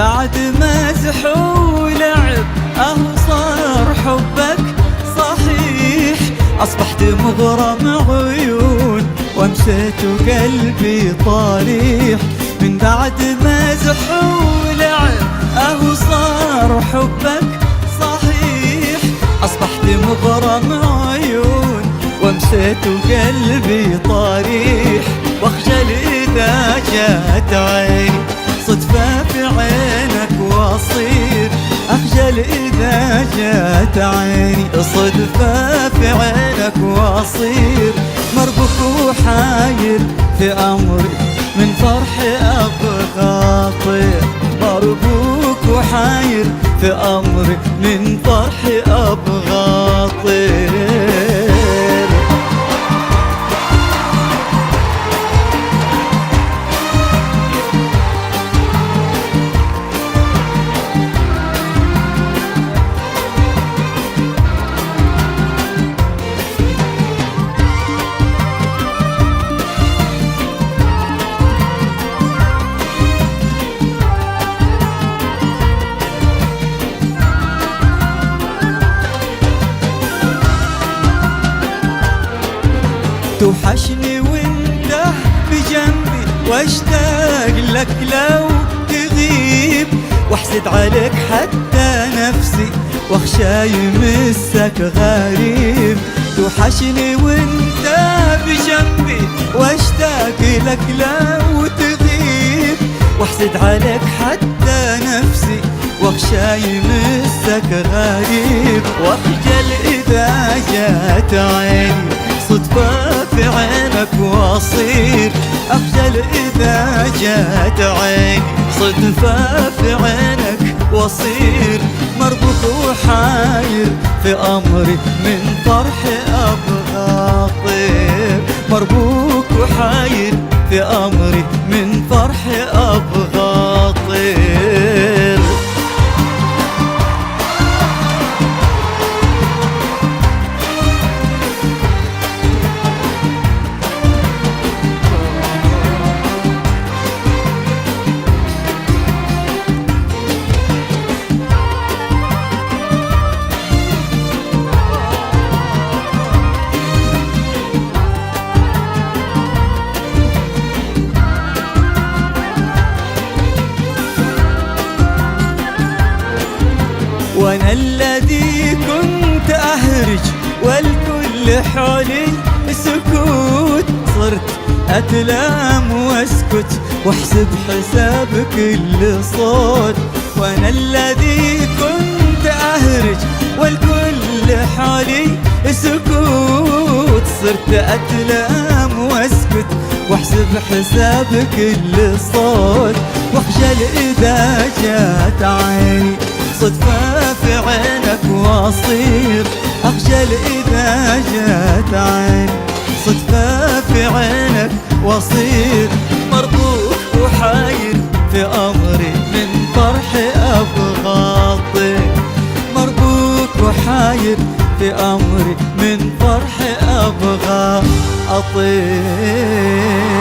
بعد مزح ولعب صار حبك صحيح. أصبحت مغرم عيون وامسيت وقلبي طريح. من بعد مزح ولعب صار حبك صحيح. أصبحت مغرم عيون وامسيت وقلبي طريح. واخجل إذا جات عيني صدفة في عينك واصير. أخجل إذا جات عيني صدفة في عينك واصير. مربوك وحاير في أمري من فرحي أبغى طير. مربوك وحاير في أمري من فرحي أبغى طير. توحشني وانت بجنبي واشتاق لك لو تغيب. واحسد عليك حتى نفسي واخشى يمسك غريب. توحشني وانت بجنبي واشتاق لك لو تغيب. واحسد عليك حتى نفسي واخشى يمسك غريب. واخجل إذا جات عيني صدفة في عينك واصير. أخجل إذا جات عيني صدفة في عينك واصير. مربوك وحاير في أمري من فرحي أبغى طير. مربوك وحاير في أمري من فرحي أبغى طير. وأنا الذي كنت أهرج والكل حولي سكوت. صرت أتلام واسكت واحسب حساب كل صوت. وأنا الذي كنت أهرج والكل حولي سكوت. صرت أتلام واسكت واحسب حساب كل صوت. واخجل إذا جات عيني صدفة في عينك واصير. أخجل إذا جات عيني صدفة في عينك واصير. مربوك وحاير في أمري من فرحي أبغى طير. مربوك وحاير في أمري من فرحي أبغى أطير.